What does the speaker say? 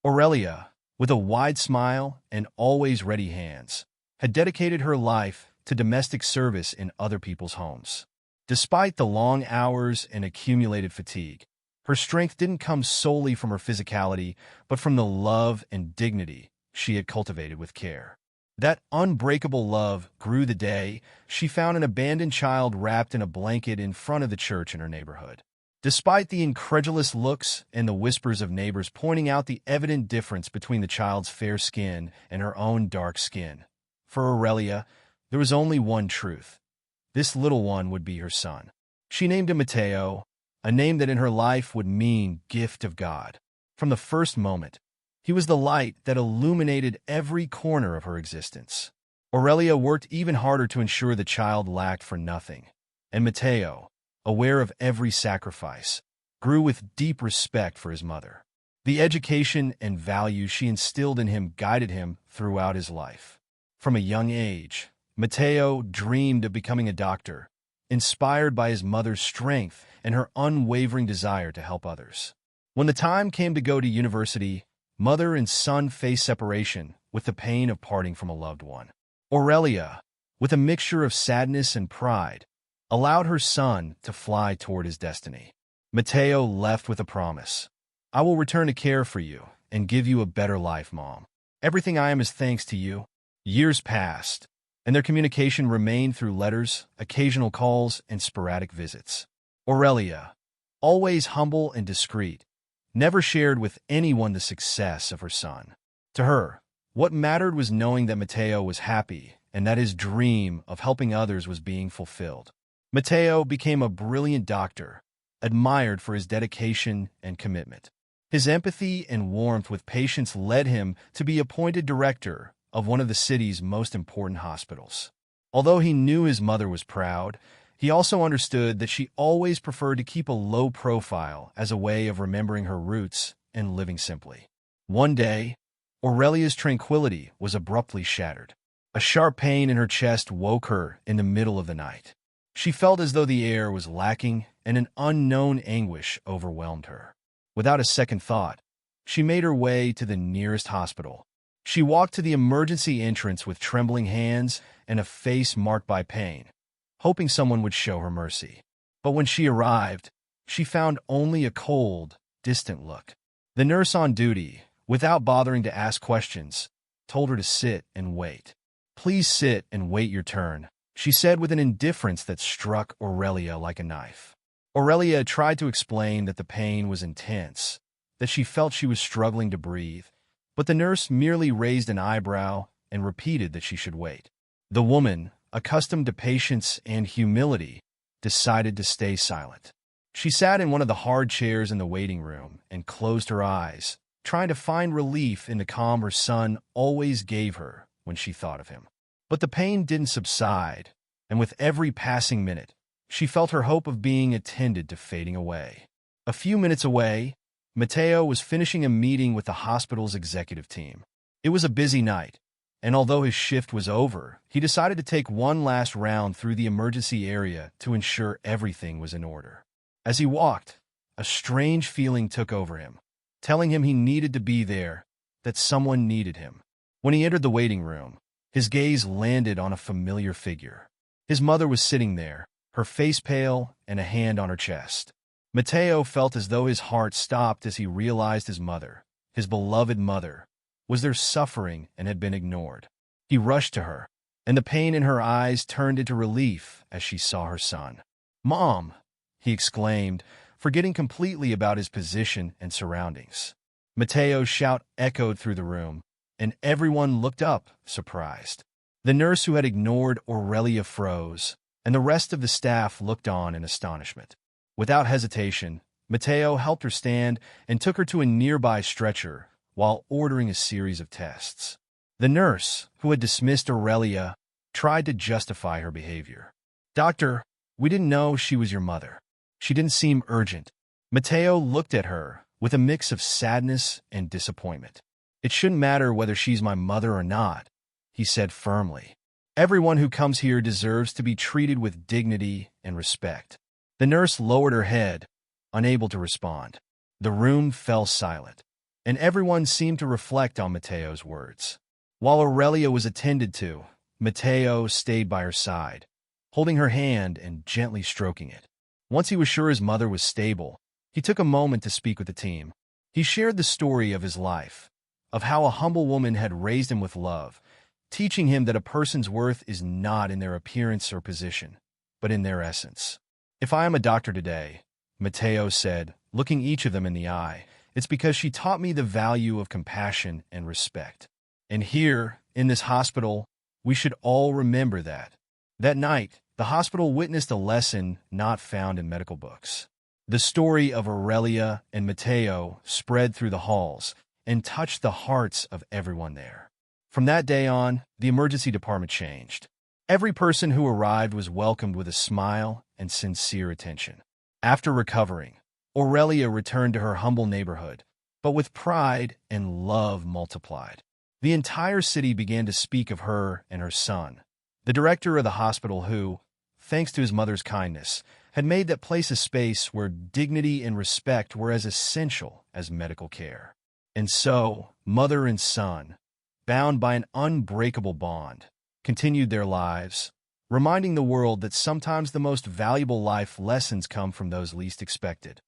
Aurelia, with a wide smile and always ready hands, had dedicated her life to domestic service in other people's homes. Despite the long hours and accumulated fatigue, her strength didn't come solely from her physicality, but from the love and dignity she had cultivated with care. That unbreakable love grew the day she found an abandoned child wrapped in a blanket in front of the church in her neighborhood. Despite the incredulous looks and the whispers of neighbors pointing out the evident difference between the child's fair skin and her own dark skin, for Aurelia, there was only one truth. This little one would be her son. She named him Matteo, a name that in her life would mean gift of God. From the first moment, he was the light that illuminated every corner of her existence. Aurelia worked even harder to ensure the child lacked for nothing, and Matteo, aware of every sacrifice, grew with deep respect for his mother. The education and values she instilled in him guided him throughout his life. From a young age, Matteo dreamed of becoming a doctor, inspired by his mother's strength and her unwavering desire to help others. When the time came to go to university, mother and son faced separation with the pain of parting from a loved one. Aurelia, with a mixture of sadness and pride, allowed her son to fly toward his destiny. Matteo left with a promise. "I will return to care for you and give you a better life, Mom. Everything I am is thanks to you." Years passed, and their communication remained through letters, occasional calls, and sporadic visits. Aurelia, always humble and discreet, never shared with anyone the success of her son. To her, what mattered was knowing that Matteo was happy and that his dream of helping others was being fulfilled. Matteo became a brilliant doctor, admired for his dedication and commitment. His empathy and warmth with patients led him to be appointed director of one of the city's most important hospitals. Although he knew his mother was proud, he also understood that she always preferred to keep a low profile as a way of remembering her roots and living simply. One day, Aurelia's tranquility was abruptly shattered. A sharp pain in her chest woke her in the middle of the night. She felt as though the air was lacking and an unknown anguish overwhelmed her. Without a second thought, she made her way to the nearest hospital. She walked to the emergency entrance with trembling hands and a face marked by pain, hoping someone would show her mercy. But when she arrived, she found only a cold, distant look. The nurse on duty, without bothering to ask questions, told her to sit and wait. "Please sit and wait your turn," she said with an indifference that struck Aurelia like a knife. Aurelia tried to explain that the pain was intense, that she felt she was struggling to breathe, but the nurse merely raised an eyebrow and repeated that she should wait. The woman, accustomed to patience and humility, decided to stay silent. She sat in one of the hard chairs in the waiting room and closed her eyes, trying to find relief in the calm her son always gave her when she thought of him. But the pain didn't subside, and with every passing minute, she felt her hope of being attended to fading away. A few minutes away, Matteo was finishing a meeting with the hospital's executive team. It was a busy night, and although his shift was over, he decided to take one last round through the emergency area to ensure everything was in order. As he walked, a strange feeling took over him, telling him he needed to be there, that someone needed him. When he entered the waiting room, his gaze landed on a familiar figure. His mother was sitting there, her face pale and a hand on her chest. Matteo felt as though his heart stopped as he realized his mother, his beloved mother, was there suffering and had been ignored. He rushed to her, and the pain in her eyes turned into relief as she saw her son. "Mom!" he exclaimed, forgetting completely about his position and surroundings. Matteo's shout echoed through the room, and everyone looked up, surprised. The nurse who had ignored Aurelia froze, and the rest of the staff looked on in astonishment. Without hesitation, Matteo helped her stand and took her to a nearby stretcher while ordering a series of tests. The nurse, who had dismissed Aurelia, tried to justify her behavior. "Doctor, we didn't know she was your mother. She didn't seem urgent." Matteo looked at her with a mix of sadness and disappointment. "It shouldn't matter whether she's my mother or not," he said firmly. "Everyone who comes here deserves to be treated with dignity and respect." The nurse lowered her head, unable to respond. The room fell silent. and everyone seemed to reflect on Mateo's words. While Aurelia was attended to, Mateo stayed by her side, holding her hand and gently stroking it. Once he was sure his mother was stable, he took a moment to speak with the team. He shared the story of his life, of how a humble woman had raised him with love, teaching him that a person's worth is not in their appearance or position, but in their essence. "If I am a doctor today," Mateo said, looking each of them in the eye, "it's because she taught me the value of compassion and respect. And here, in this hospital, we should all remember that." That night, the hospital witnessed a lesson not found in medical books. The story of Aurelia and Mateo spread through the halls and touched the hearts of everyone there. From that day on, the emergency department changed. Every person who arrived was welcomed with a smile and sincere attention. After recovering, Aurelia returned to her humble neighborhood, but with pride and love multiplied. The entire city began to speak of her and her son, the director of the hospital who, thanks to his mother's kindness, had made that place a space where dignity and respect were as essential as medical care. And so, mother and son, bound by an unbreakable bond, continued their lives, reminding the world that sometimes the most valuable life lessons come from those least expected.